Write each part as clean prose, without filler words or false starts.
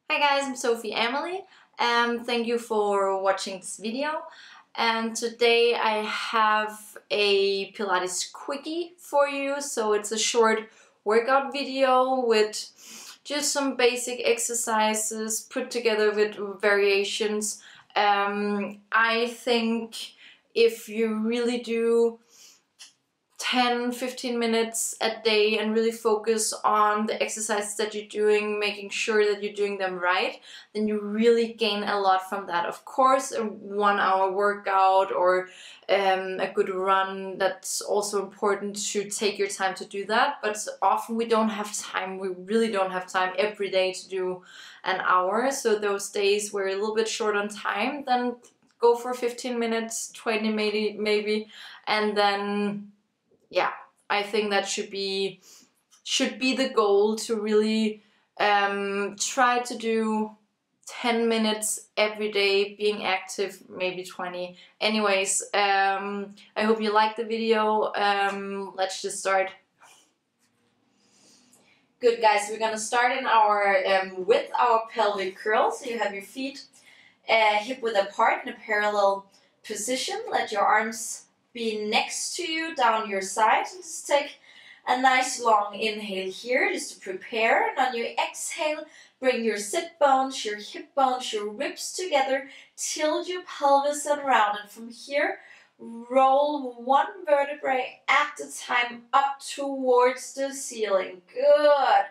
Hi guys, I'm Sophie-Amalie and thank you for watching this video. And today I have a Pilates quickie for you. So it's a short workout video with just some basic exercises put together with variations. I think if you really do 10-15 minutes a day and really focus on the exercises that you're doing, making sure that you're doing them right, then you really gain a lot from that. Of course, a 1-hour workout or a good run, that's also important to take your time to do that, but often we don't have time. We really don't have time every day to do an hour. So those days we're a little bit short on time, then go for 15 minutes, 20 maybe, and then yeah, I think that should be the goal, to really try to do 10 minutes every day, being active, maybe 20. Anyways, I hope you liked the video. Let's just start. Good guys, we're gonna start in our with our pelvic curl. So you have your feet hip width apart in a parallel position. Let your arms be next to you down your side. Just take a nice long inhale here just to prepare, and on your exhale bring your sit bones, your hip bones, your ribs together, tilt your pelvis around, and from here roll one vertebrae at a time up towards the ceiling. Good.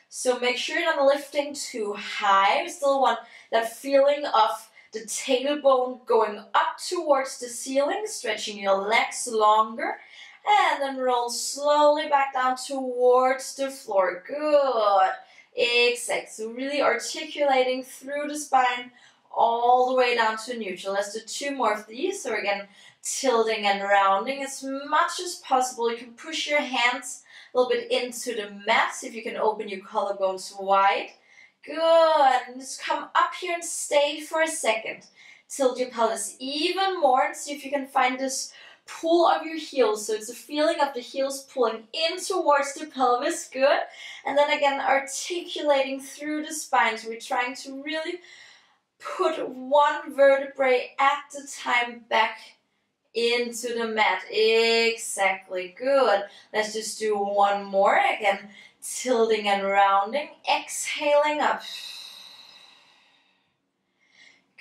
So make sure you're not lifting too high. We still want that feeling of the tailbone going up towards the ceiling, stretching your legs longer, and then roll slowly back down towards the floor. Good. Exactly. So really articulating through the spine all the way down to neutral. Let's do 2 more of these. So again, tilting and rounding as much as possible. You can push your hands a little bit into the mat. See if you can open your collarbones wide. Good, and just come up here and stay for a second. Tilt your pelvis even more and see if you can find this pull of your heels. So it's a feeling of the heels pulling in towards the pelvis. Good. And then again, articulating through the spine. So we're trying to really put one vertebrae at a time back into the mat. Exactly. Good. Let's just do 1 more. Again, tilting and rounding, exhaling up.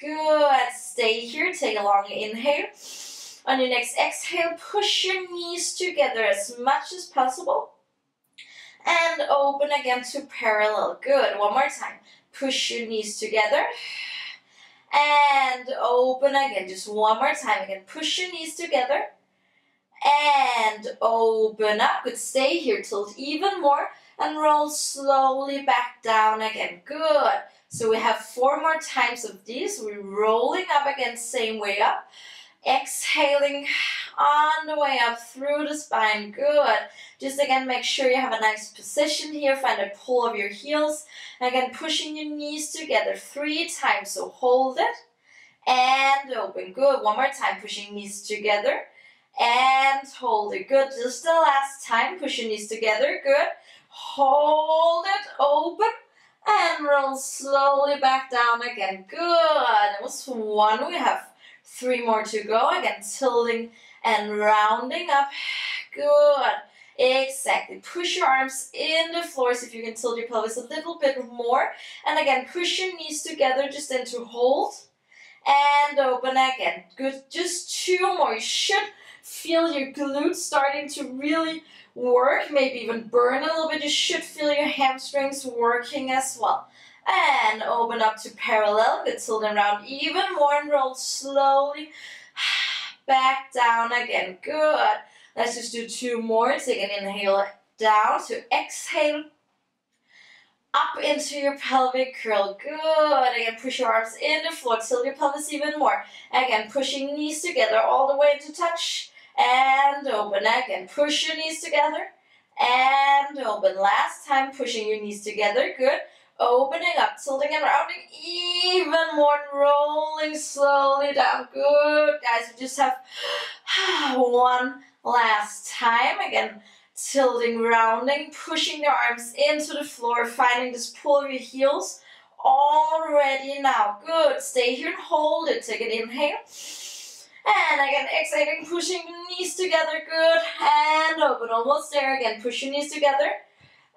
Good. Stay here. Take a long inhale. On your next exhale, push your knees together as much as possible. And open again to parallel. Good. 1 more time. Push your knees together. And open again. Just 1 more time. Again, push your knees together. And open up. Good. Stay here. Tilt even more. And roll slowly back down again. Good. So we have 4 more times of these. We're rolling up again, same way up. Exhaling on the way up through the spine. Good. Just again, make sure you have a nice position here. Find a pull of your heels. Again, pushing your knees together 3 times. So hold it. And open. Good. 1 more time. Pushing knees together. And hold it. Good. Just the last time. Push your knees together. Good. Hold it, open, and roll slowly back down again. Good. That was 1. We have 3 more to go. Again, tilting and rounding up. Good. Exactly. Push your arms in the floor. See if you can tilt your pelvis a little bit more. And again, push your knees together just into hold. And open again. Good. Just 2 more. You should feel your glutes starting to really work, maybe even burn a little bit. You should feel your hamstrings working as well. And open up to parallel. Good. Tilt and round even more and roll slowly back down again. Good. Let's just do 2 more. Take an inhale down to exhale. Up into your pelvic curl. Good. Again, push your arms in the floor. Tilt your pelvis even more. Again, pushing knees together all the way into touch. And open again. Push your knees together. And open. Last time, pushing your knees together. Good. Opening up, tilting and rounding even more. Rolling slowly down. Good. Guys, we just have 1 last time. Again, tilting, rounding, pushing your arms into the floor, finding this pull of your heels already now. Good. Stay here and hold it. Take an inhale. And again, exhaling, pushing the knees together. Good. And open. Almost there again. Push your knees together.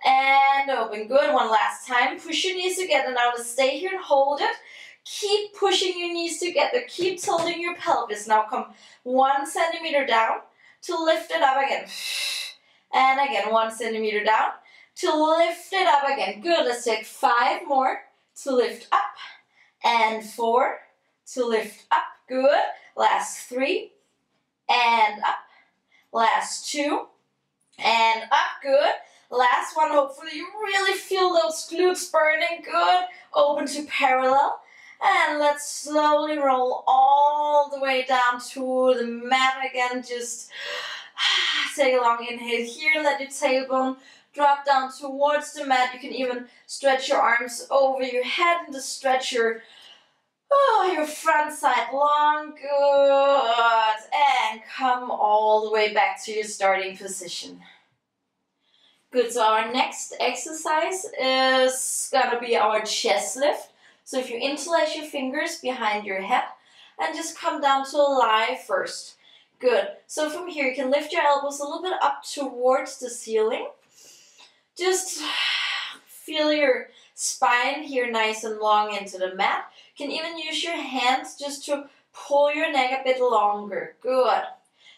And open. Good. One last time. Push your knees together. Now let's stay here and hold it. Keep pushing your knees together. Keep tilting your pelvis. Now come 1 centimeter down to lift it up again. And again, 1 centimeter down to lift it up again. Good. Let's take 5 more to lift up. And 4 to lift up. Good. Last 3. And up. Last 2. And up. Good. Last one. Hopefully you really feel those glutes burning. Good. Open to parallel. And let's slowly roll all the way down to the mat again. Just take a long inhale here. Let your tailbone drop down towards the mat. You can even stretch your arms over your head and just stretch your front side long. Good. And come all the way back to your starting position. Good. So our next exercise is going to be our chest lift. So if you interlace your fingers behind your head and just come down to a lie first. Good. So from here you can lift your elbows a little bit up towards the ceiling. Just feel your spine here nice and long into the mat. You can even use your hands just to pull your neck a bit longer. Good.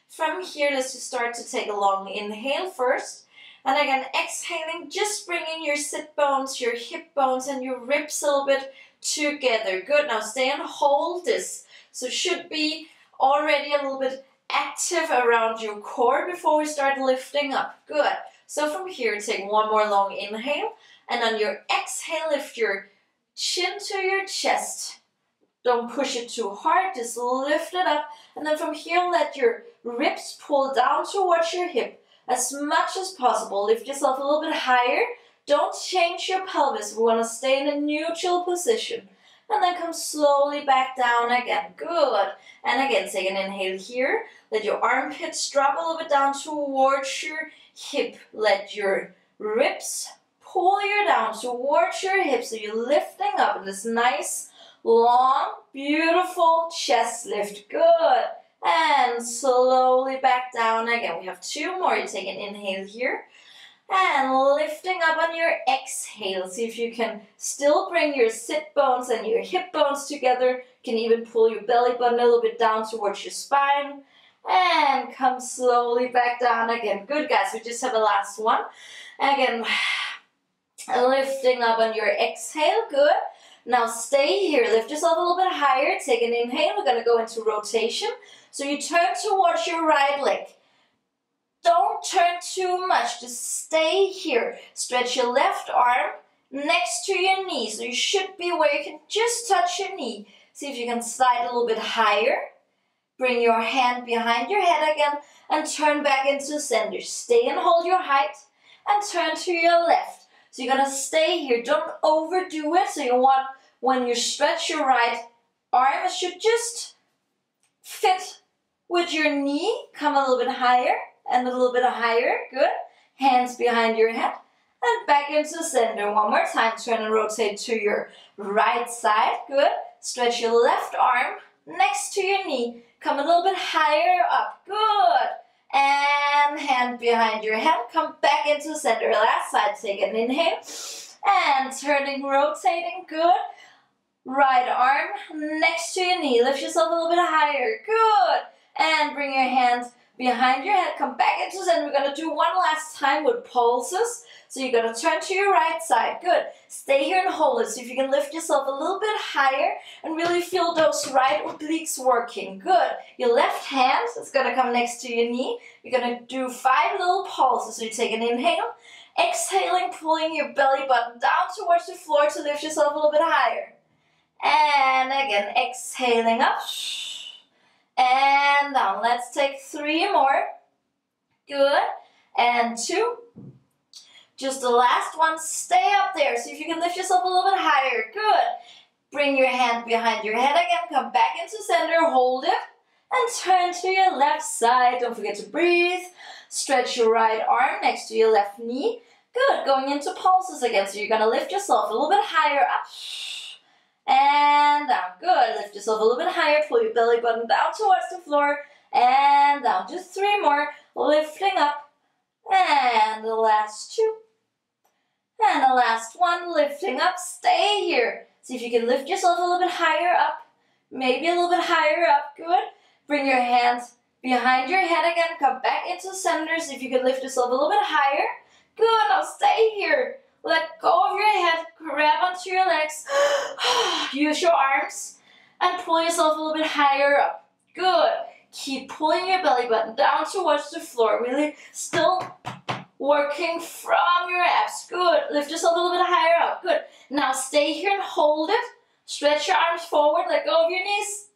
From here, let's just start to take a long inhale first. And again, exhaling, just bringing your sit bones, your hip bones, and your ribs a little bit together. Good. Now stay and hold this. So should be already a little bit active around your core before we start lifting up. Good. So from here, take 1 more long inhale. And on your exhale, lift your chin to your chest. Don't push it too hard. Just lift it up. And then from here, let your ribs pull down towards your hip as much as possible. Lift yourself a little bit higher. Don't change your pelvis. We want to stay in a neutral position. And then come slowly back down again. Good. And again, take an inhale here. Let your armpits drop a little bit down towards your hip. Let your ribs pull you down towards your hip. So you're lifting up in this nice, long, beautiful chest lift. Good. And slowly back down again. We have 2 more. You take an inhale here. And lifting up on your exhale. See if you can still bring your sit bones and your hip bones together. You can even pull your belly button a little bit down towards your spine. And come slowly back down again. Good, guys. We just have a last one. Again, lifting up on your exhale. Good. Now stay here. Lift yourself a little bit higher. Take an inhale. We're going to go into rotation. So you turn towards your right leg. Don't turn too much. Just stay here. Stretch your left arm next to your knee. So you should be where you can just touch your knee. See if you can slide a little bit higher. Bring your hand behind your head again and turn back into center. Stay and hold your height and turn to your left. So you're going to stay here. Don't overdo it. So you want, when you stretch your right arm, it should just fit with your knee. Come a little bit higher. And a little bit higher. Good. Hands behind your head. And back into center. One more time. Turn and rotate to your right side. Good. Stretch your left arm next to your knee. Come a little bit higher up. Good. And hand behind your head. Come back into center. Last side. Take an inhale. And turning, rotating. Good. Right arm next to your knee. Lift yourself a little bit higher. Good. And bring your hands behind your head, come back into center. We're going to do one last time with pulses. So you're going to turn to your right side. Good. Stay here and hold it. So if you can lift yourself a little bit higher and really feel those right obliques working. Good. Your left hand is going to come next to your knee. You're going to do 5 little pulses. So you take an inhale. Exhaling, pulling your belly button down towards the floor to lift yourself a little bit higher. And again, exhaling up. And down. Let's take 3 more. Good. And 2. Just the last one. Stay up there. See if you can lift yourself a little bit higher. Good. Bring your hand behind your head again. Come back into center. Hold it. And turn to your left side. Don't forget to breathe. Stretch your right arm next to your left knee. Good. Going into pulses again. So you're going to lift yourself a little bit higher up. and down. Good. Lift yourself a little bit higher. Pull your belly button down towards the floor and down. Just 3 more. Lifting up. And the last 2. And the last 1. Lifting up. Stay here. See if you can lift yourself a little bit higher up. Maybe a little bit higher up. Good. Bring your hands behind your head again. Come back into center. See if you can lift yourself a little bit higher. Good. Now stay here. Let go of your head. Grab onto your legs. Use your arms and pull yourself a little bit higher up. Good. Keep pulling your belly button down towards the floor. Really still working from your abs. Good. Lift yourself a little bit higher up. Good. Now stay here and hold it. Stretch your arms forward. Let go of your knees.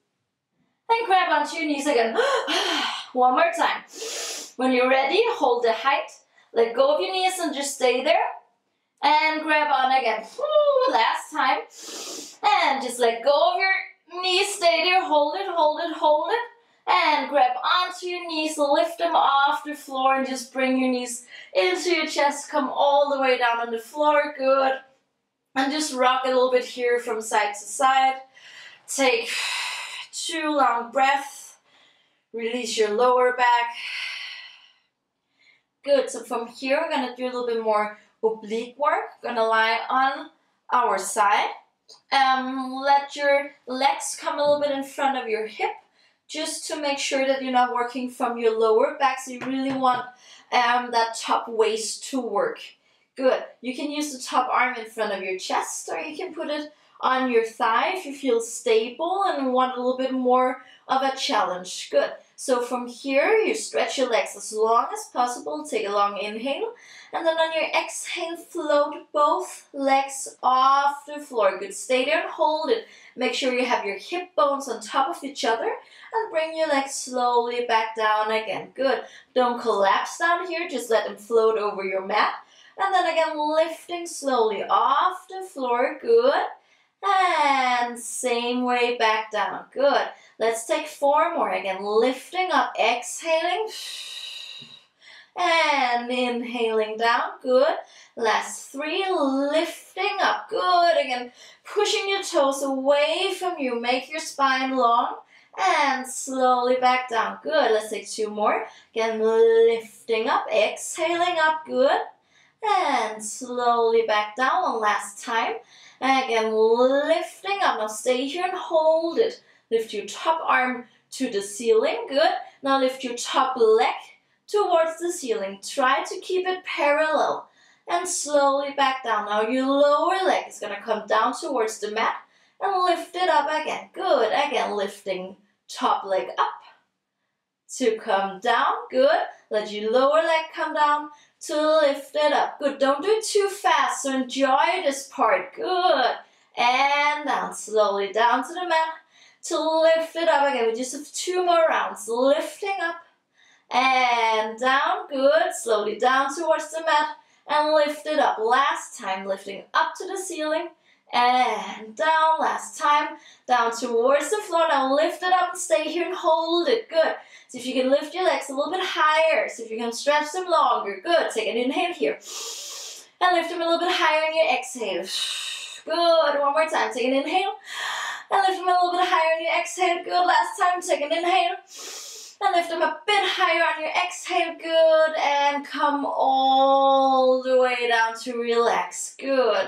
And grab onto your knees again. One more time. When you're ready, hold the height. Let go of your knees and just stay there. And grab on again. Last time. And just let go of your knees. Stay there. Hold it, hold it, hold it. And grab onto your knees. Lift them off the floor and just bring your knees into your chest. Come all the way down on the floor. Good. And just rock a little bit here from side to side. Take 2 long breaths. Release your lower back. Good. So from here, we're going to do a little bit more oblique work. Gonna lie on our side. Let your legs come a little bit in front of your hip, just to make sure that you're not working from your lower back. So you really want that top waist to work. Good. You can use the top arm in front of your chest, or you can put it on your thigh if you feel stable and want a little bit more of a challenge. Good. So from here, you stretch your legs as long as possible. Take a long inhale. And then on your exhale, float both legs off the floor. Good. Stay there and hold it. Make sure you have your hip bones on top of each other. And bring your legs slowly back down again. Good. Don't collapse down here. Just let them float over your mat. And then again, lifting slowly off the floor. Good. And same way back down. Good. Let's take 4 more. Again, lifting up, exhaling. And inhaling down. Good. Last 3, lifting up. Good. Again, pushing your toes away from you. Make your spine long. And slowly back down. Good. Let's take 2 more. Again, lifting up, exhaling up. Good. And slowly back down. One last time. And again, lifting up. Now stay here and hold it. Lift your top arm to the ceiling. Good. Now lift your top leg towards the ceiling. Try to keep it parallel. And slowly back down. Now your lower leg is going to come down towards the mat. And lift it up again. Good. Again, lifting top leg up to come down. Good. Let your lower leg come down to lift it up. Good. Don't do it too fast. So enjoy this part. Good. And down. Slowly down to the mat to lift it up again. We just have 2 more rounds. Lifting up and down. Good. Slowly down towards the mat and lift it up. Last time, lifting up to the ceiling and down. Last time, down towards the floor. Now lift it up and stay here and hold it. Good. See if you can lift your legs a little bit higher. See if you can stretch them longer. Good. Take an inhale here. And lift them a little bit higher on your exhale. Good. One more time. Take an inhale. And lift them a little bit higher on your exhale. Good. Last time. Take an inhale. And lift them a bit higher on your exhale. Good. And come all the way down to relax. Good.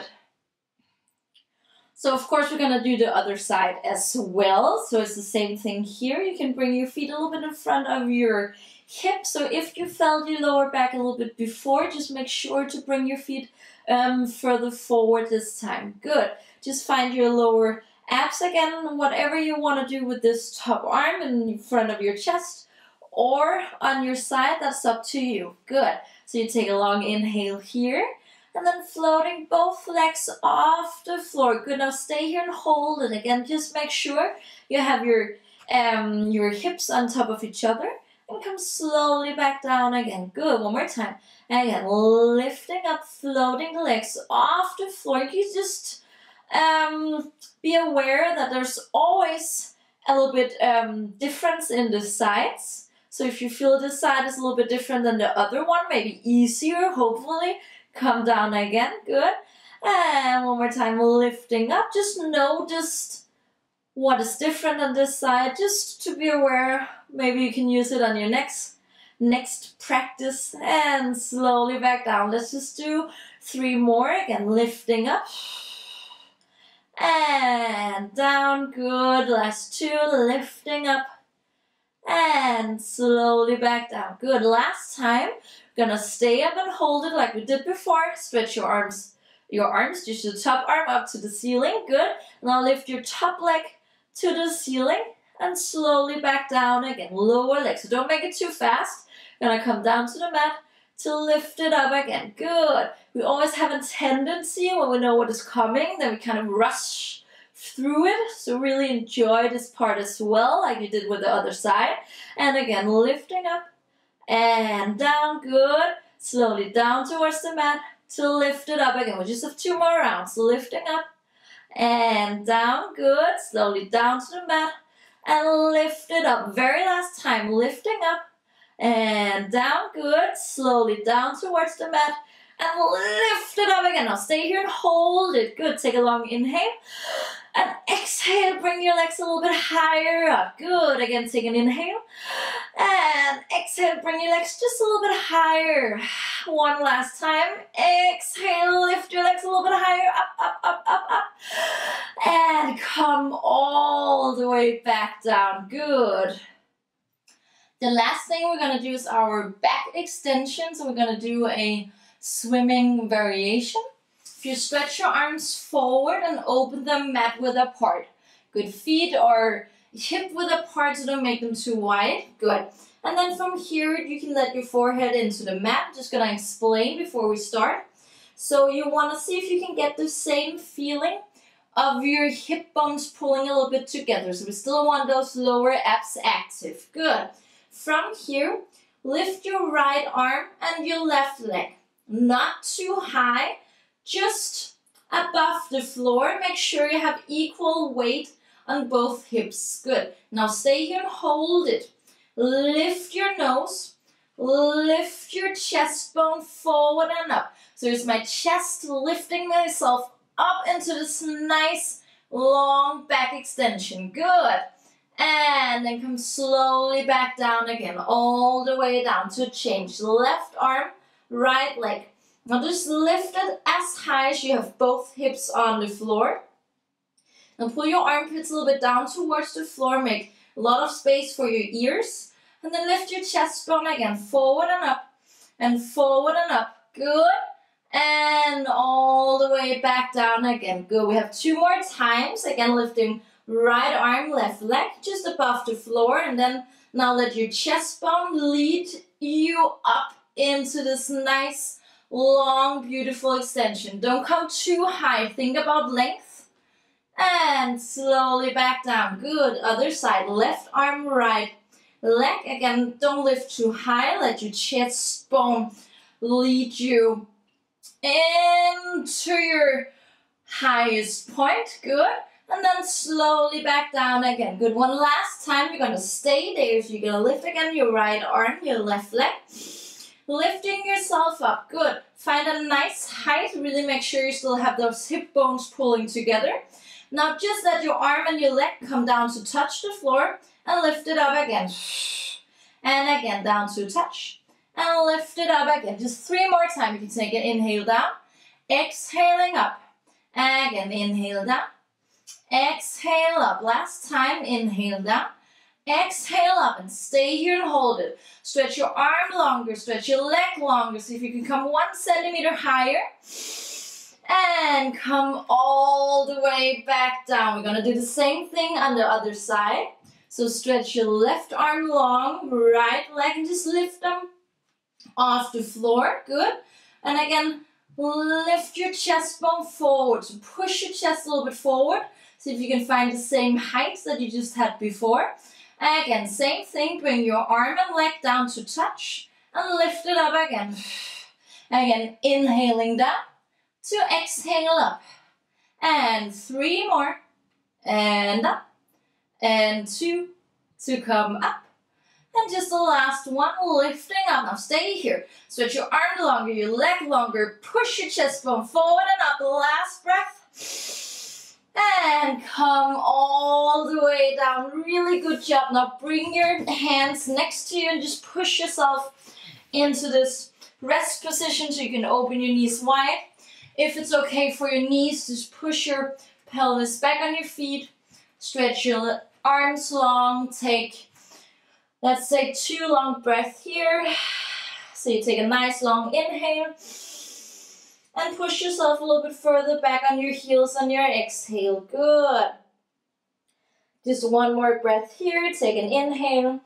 So of course we're going to do the other side as well. So it's the same thing here. You can bring your feet a little bit in front of your hips. So if you felt your lower back a little bit before, just make sure to bring your feet further forward this time. Good. Just find your lower abs again. Whatever you want to do with this top arm in front of your chest or on your side, that's up to you. Good. So you take a long inhale here. And then floating both legs off the floor. Good. Now stay here and hold it. Again, just make sure you have your hips on top of each other. And come slowly back down again. Good. One more time. And again, lifting up, floating the legs off the floor. You just be aware that there's always a little bit difference in the sides. So if you feel this side is a little bit different than the other one, maybe easier, hopefully. Come down again. Good. And one more time, lifting up. Just notice what is different on this side, just to be aware. Maybe you can use it on your next practice. And slowly back down. Let's just do 3 more. Again, lifting up. And down, good. Last 2, lifting up. And slowly back down. Good, last time. Gonna stay up and hold it like we did before. Stretch your arms, just your top arm up to the ceiling. Good. Now lift your top leg to the ceiling and slowly back down again. Lower leg, so don't make it too fast. Gonna come down to the mat to lift it up again. Good. We always have a tendency when we know what is coming, then we kind of rush through it. So really enjoy this part as well, like you did with the other side. And again, lifting up and down. Good. Slowly down towards the mat to lift it up again. We just have 2 more rounds. Lifting up and down. Good. Slowly down to the mat and lift it up. Very last time. Lifting up and down. Good. Slowly down towards the mat and lift it up again. Now stay here and hold it. Good. Take a long inhale and exhale. Bring your legs a little bit higher up. Good. Again, take an inhale and exhale. Bring your legs just a little bit higher. One last time. Exhale. Lift your legs a little bit higher. Up, up, up, up, up. And come all the way back down. Good. The last thing we're going to do is our back extension. So we're going to do a swimming variation. If you stretch your arms forward and open them mat width apart. Good. Feet are hip width apart, so don't make them too wide. Good. And then from here, you can let your forehead into the mat. Just going to explain before we start. So you want to see if you can get the same feeling of your hip bones pulling a little bit together. So we still want those lower abs active. Good. From here, lift your right arm and your left leg. Not too high, just above the floor. Make sure you have equal weight on both hips. Good. Now stay here and hold it. Lift your nose. Lift your chest bone forward and up. So here's my chest lifting myself up into this nice long back extension. Good. And then come slowly back down again, all the way down to change. Left arm, right leg. Now just lift it as high as you have both hips on the floor. Now pull your armpits a little bit down towards the floor. Make a lot of space for your ears. And then lift your chest bone again, forward and up. And forward and up. Good. And all the way back down again. Good. We have 2 more times. Again, lifting right arm, left leg, just above the floor. And then now let your chest bone lead you up into this nice, long, beautiful extension. Don't come too high. Think about length. And slowly back down. Good. Other side. Left arm, right leg. Again, don't lift too high. Let your chest bone lead you into your highest point. Good. And then slowly back down again. Good. One last time. You're going to stay there. So you're going to lift again your right arm, your left leg. Lifting yourself up. Good. Find a nice height. Really make sure you still have those hip bones pulling together. Now just let your arm and your leg come down to touch the floor and lift it up again. And again down to touch and lift it up again. Just 3 more times. You can take an inhale down, exhaling up. Again, inhale down, exhale up. Last time, inhale down, exhale up, and stay here and hold it. Stretch your arm longer, stretch your leg longer. See if you can come 1 centimeter higher. And come all the way back down. We're going to do the same thing on the other side. So stretch your left arm long, right leg, and just lift them off the floor. Good. And again, lift your chest bone forward. So push your chest a little bit forward. See if you can find the same height that you just had before. And again, same thing. Bring your arm and leg down to touch and lift it up again. And again, inhaling down to exhale up. And 3 more. And up. And 2 to come up. And just the last one, lifting up. Now stay here. Stretch your arm longer, your leg longer. Push your chest bone forward and up. Last breath. And come all the way down. Really good job. Now bring your hands next to you and just push yourself into this rest position so you can open your knees wide. If it's okay for your knees, just push your pelvis back on your feet. Stretch your arms long. Let's take 2 long breaths here. So you take a nice long inhale. And push yourself a little bit further back on your heels on your exhale. Good. Just 1 more breath here. Take an inhale.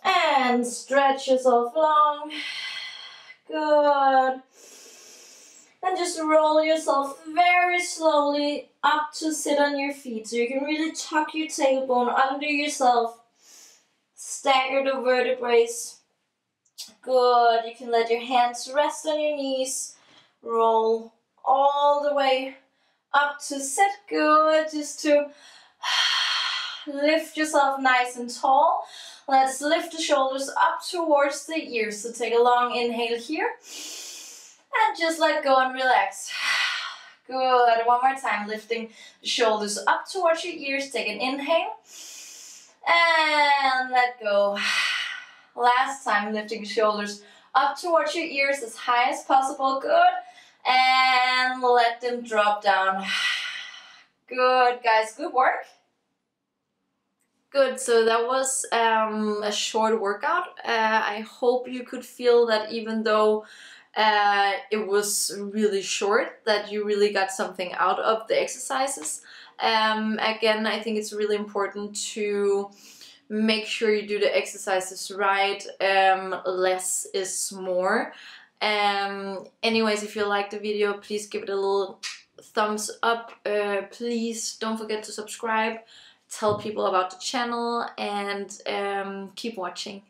And stretch yourself long. Good. And just roll yourself very slowly up to sit on your feet. So you can really tuck your tailbone under yourself. Stagger the vertebrae. Good. You can let your hands rest on your knees. Roll all the way up to sit. Good. Just to lift yourself nice and tall. Let's lift the shoulders up towards the ears. So take a long inhale here. And just let go and relax. Good. 1 more time. Lifting the shoulders up towards your ears. Take an inhale. And let go. Last time. Lifting the shoulders up towards your ears as high as possible. Good. And let them drop down. Good, guys. Good work. Good, so that was a short workout. I hope you could feel that even though it was really short, that you really got something out of the exercises. Again, I think it's really important to make sure you do the exercises right. Less is more. Anyways, if you liked the video, please give it a little thumbs up. Please don't forget to subscribe. Tell people about the channel and keep watching.